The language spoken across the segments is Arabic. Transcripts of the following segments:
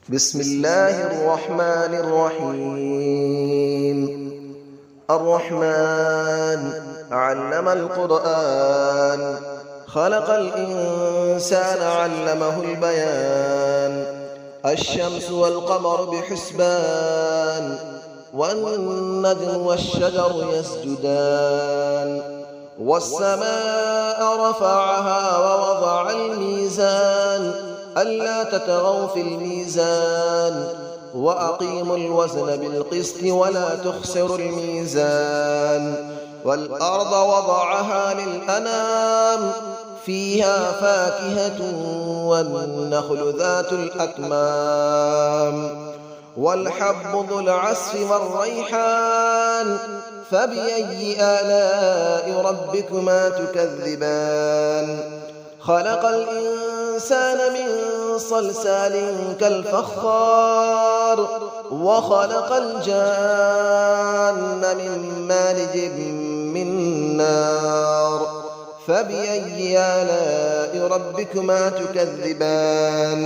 بسم الله الرحمن الرحيم. الرحمن علم القرآن، خلق الإنسان علمه البيان. الشمس والقمر بحسبان، والنجم والشجر يسجدان. والسماء رفعها ووضع الميزان، ألا تطغوا في الميزان، وأقيموا الوزن بالقسط ولا تخسروا الميزان. والأرض وضعها للأنام، فيها فاكهة والنخل ذات الأكمام. والحب ذو العصف والريحان، فبأي آلاء ربكما تكذبان. خلق الإنسان من صلصال كالفخار، وخلق الجان من مارج من نار. فبأي آلاء ربكما تكذبان.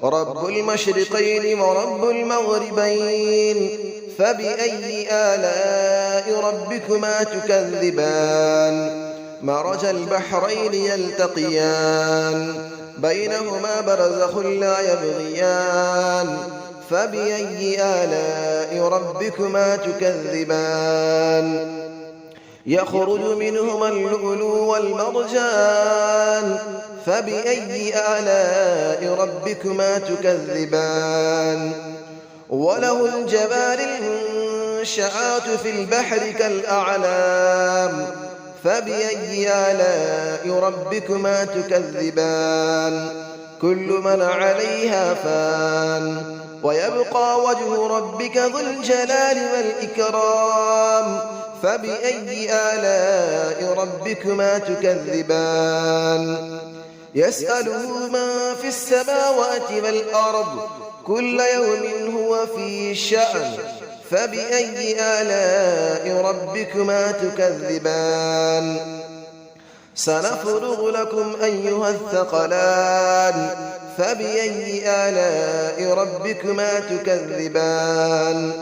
رب المشرقين ورب المغربين، فبأي آلاء ربكما تكذبان. مرج البحرين يلتقيان، بينهما برزخ لا يبغيان. فبأي آلاء ربكما تكذبان. يخرج منهما اللؤلؤ والمرجان، فبأي آلاء ربكما تكذبان. وله الجوار المنشآت في البحر كالأعلام، فبأي آلاء ربكما تكذبان. كل من عليها فان، ويبقى وجه ربك ذو الجلال والإكرام. فبأي آلاء ربكما تكذبان. يسأله من في السماوات والأرض، كل يوم هو في شأن. فبأي آلاء ربكما تكذبان. سنفرغ لكم أيها الثقلان، فبأي آلاء ربكما تكذبان.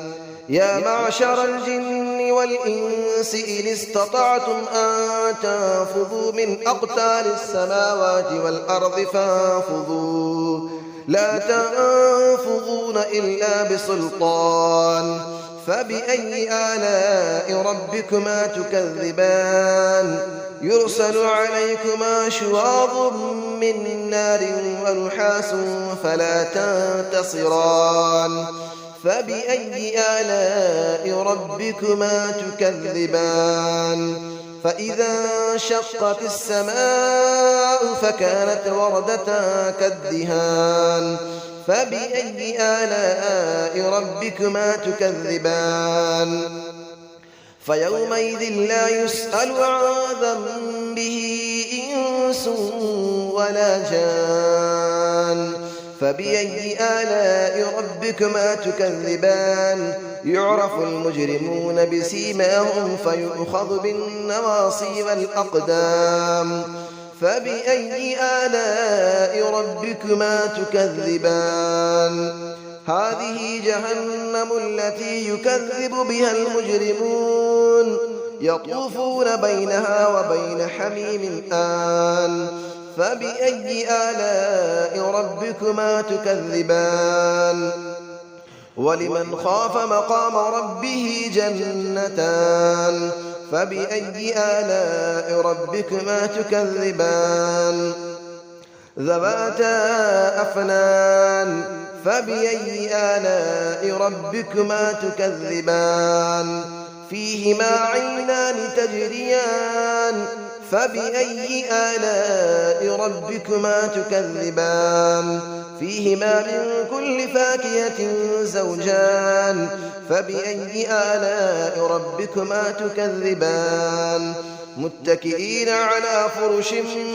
يا معشر الجن والإنس إن استطعتم أن تنفذوا من أقطار السماوات والأرض فانفذوا، لا تنفذون إلا بسلطان. فبأي آلاء ربكما تكذبان. يرسل عليكما شواظ من نار ونحاس فلا تنتصران. فبأي آلاء ربكما تكذبان. فإذا انشقت السماء فكانت وردة كالدهان. فبأي آلاء ربكما تكذبان. فيومئذ لا يسأل عن ذنبه إنس ولا جان. فبأي آلاء ربكما تكذبان. يعرف المجرمون بسيماهم فيؤخذ بالنواصي والأقدام. فبأي آلاء ربكما تكذبان. هذه جهنم التي يكذب بها المجرمون، يطوفون بينها وبين حميم آن. فبأي آلاء ربكما تكذبان. ولمن خاف مقام ربه جنتان. فبأي آلاء ربكما تكذبان. ذواتا أفنان. فبأي آلاء ربكما تكذبان. فيهما عينان تجريان. فبأي آلاء ربكما تكذبان. فيهما من كل فاكهة زوجان. فبأي آلاء ربكما تكذبان. متكئين على فرش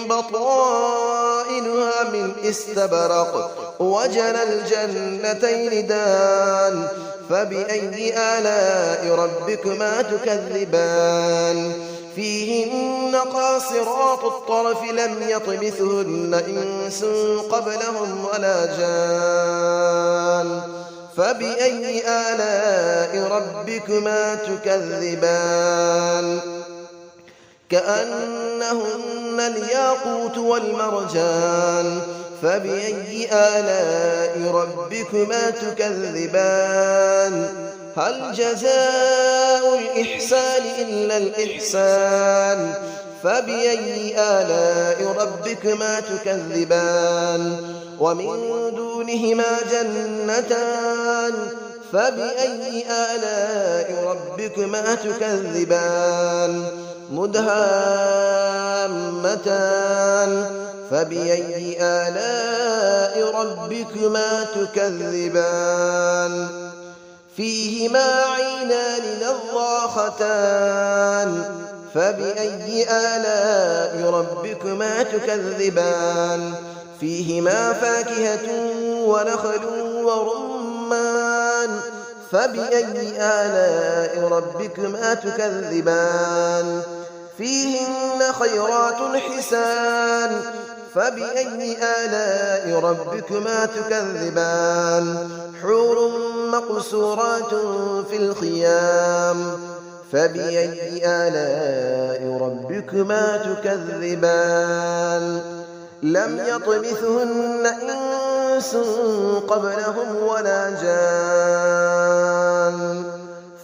بطائنها من استبرق، وجنى الجنتين دان. فبأي آلاء ربكما تكذبان. فيهن قاصرات الطرف لم يطمثهن إنس قبلهم ولا جان. فبأي آلاء ربكما تكذبان كأنهن الياقوت والمرجان فبأي آلاء ربكما تكذبان هل جزاء الإحسان إلا الإحسان فبأي آلاء ربكما تكذبان ومن دونهما جنتان فبأي آلاء ربكما تكذبان مدهامتان فبأي آلاء ربكما تكذبان فيهما عينان نضاختان فبأي آلاء ربكما تكذبان فيهما فاكهة ونخل ورمان فبأي آلاء ربكما تكذبان فيهن خيرات حسان فبأي آلاء ربكما تكذبان حور مقصورات في الخيام فبأي آلاء ربكما تكذبان لم يطمثهن إنس قبلهم ولا جان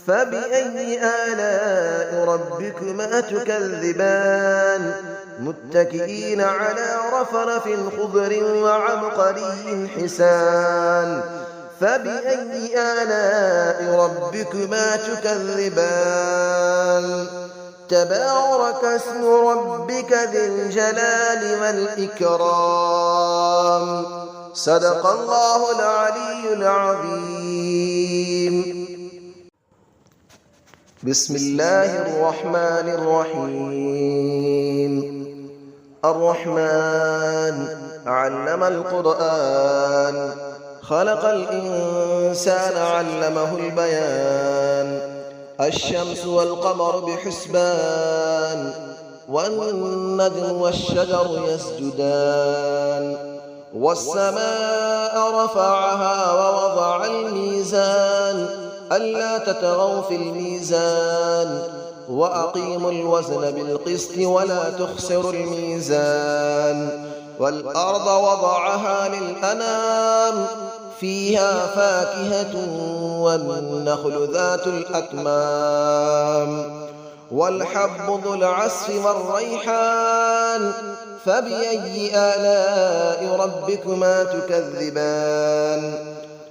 فبأي آلاء ربكما تكذبان متكئين على رفرف خضر وعبقري حسان فبأي آلاء ربكما تكذبان تبارك اسم ربك ذي الجلال والإكرام صدق الله العلي العظيم بسم الله الرحمن الرحيم الرحمن علم القرآن خلق الإنسان علمه البيان الشمس والقمر بحسبان والنجم والشجر يسجدان والسماء رفعها ووضع الميزان ألا تطغوا في الميزان وأقيموا الوزن بالقسط ولا تخسروا الميزان والأرض وضعها للأنام فيها فاكهة والنخل ذات الأكمام والحب ذو العصف والريحان فبأي آلاء ربكما تكذبان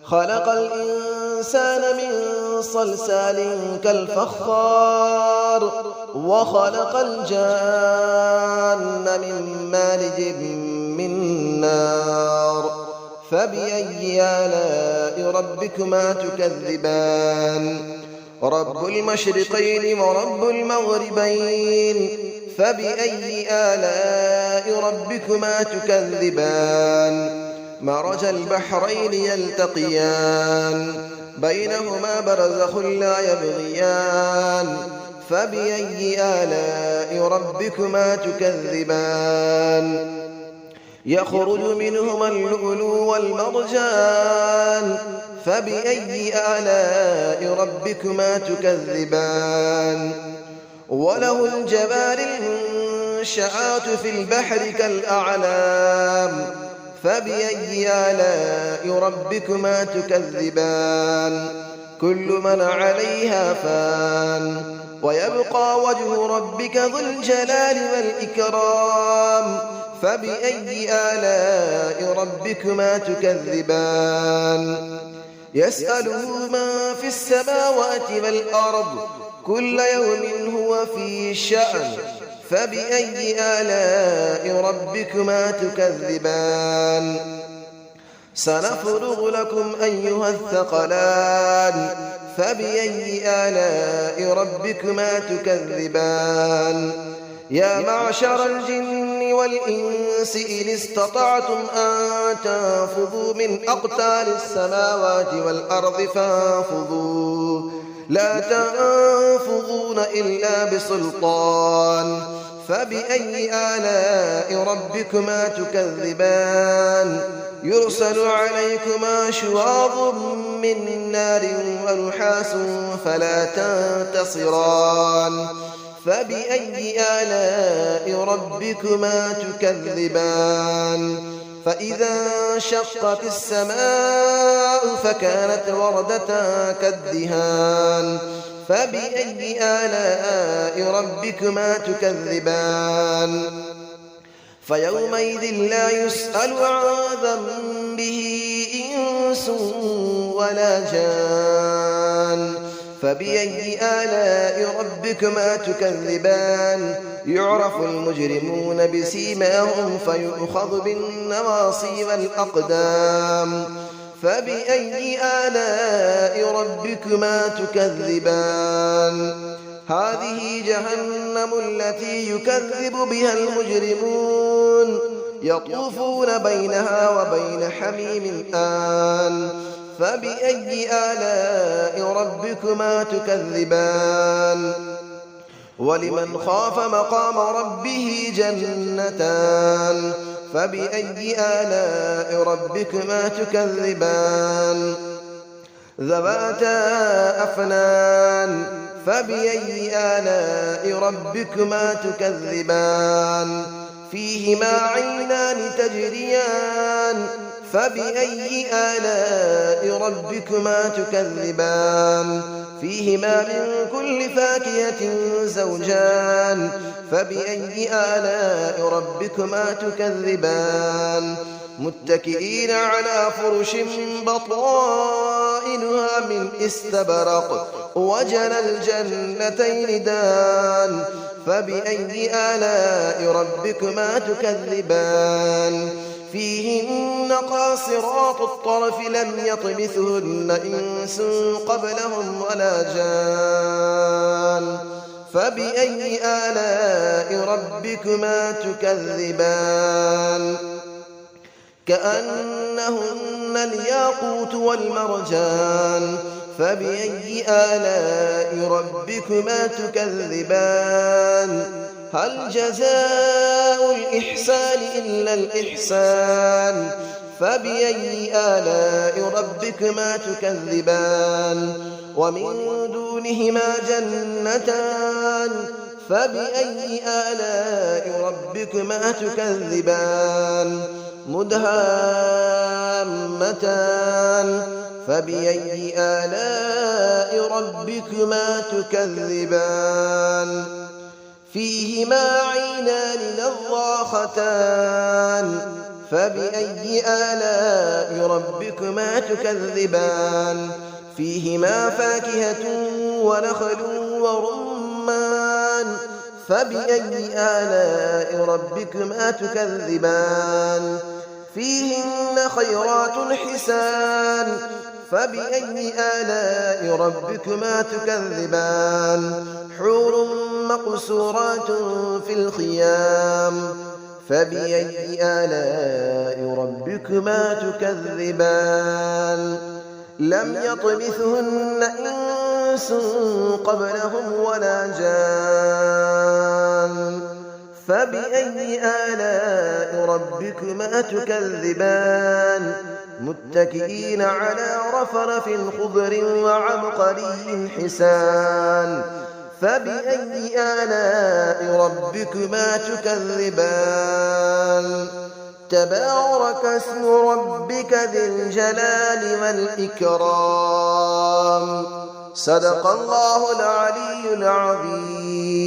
خلق الإنسان من صلصال كالفخار وخلق الجان من مارج من نار فبأي آلاء ربكما تكذبان رب المشرقين ورب المغربين فبأي آلاء ربكما تكذبان مرج البحرين يلتقيان بينهما برزخ لا يبغيان فبأي آلاء ربكما تكذبان يخرج منهما اللؤلؤ والمرجان فبأي آلاء ربكما تكذبان وله الجبال المنشآت في البحر كالأعلام فبأي آلاء ربكما تكذبان كل من عليها فان ويبقى وجه ربك ذو الجلال والإكرام فبأي آلاء ربكما تكذبان يسأله من في السماوات والأرض كل يوم هو في شأن فبأي آلاء ربكما تكذبان سنفرغ لكم أيها الثقلان فبأي آلاء ربكما تكذبان يا معشر الجن والإنس إن استطعتم أن تنفذوا من أقطار السماوات والأرض فانفذوا لا تنفذون إلا بسلطان فبأي آلاء ربكما تكذبان يرسل عليكما شواظ من نار ونحاس فلا تنتصران فبأي آلاء ربكما تكذبان فإذا انشقت السماء فكانت وردة كالدهان فبأي آلاء ربكما تكذبان فيومئذ لا يسأل عن ذنبه إنس ولا جان فبأي آلاء ربكما تكذبان يعرف المجرمون بسيماهم فيؤخذ بالنواصي والأقدام فبأي آلاء ربكما تكذبان هذه جهنم التي يكذب بها المجرمون يطوفون بينها وبين حميم آن فبأي آلاء ربكما تكذبان ولمن خاف مقام ربه جنتان فبأي آلاء ربكما تكذبان ذواتا أفنان فبأي آلاء ربكما تكذبان فيهما عينان تجريان فبأي آلاء ربكما تكذبان فيهما من كل فاكهة زوجان فبأي آلاء ربكما تكذبان متكئين على فرش بطائنها من استبرق وجنى الجنتين دان فبأي آلاء ربكما تكذبان فيهن قاصرات الطرف لم يطمثهن إنس قبلهم ولا جان فبأي آلاء ربكما تكذبان كأنهن الياقوت والمرجان فبأي آلاء ربكما تكذبان هل جزاء الإحسان إلا الإحسان فبأي آلاء ربكما تكذبان ومن دونهما جنتان فبأي آلاء ربكما تكذبان مدهامتان فبأي آلاء ربكما تكذبان فيهما عينان نضاختان فبأي آلاء ربكما تكذبان فيهما فاكهة ونخل ورمان فبأي آلاء ربكما تكذبان فيهن خيرات حسان فبأي آلاء ربكما تكذبان حور مقصورات في الخيام فبأي آلاء ربكما تكذبان لم يطمثهن إنس قبلهم ولا جان فبأي آلاء ربكما تكذبان متكئين على رفرف خضر وعبقري حسان فبأي آلاء ربكما تكذبان تبارك اسم ربك ذي الجلال والإكرام صدق الله العلي العظيم.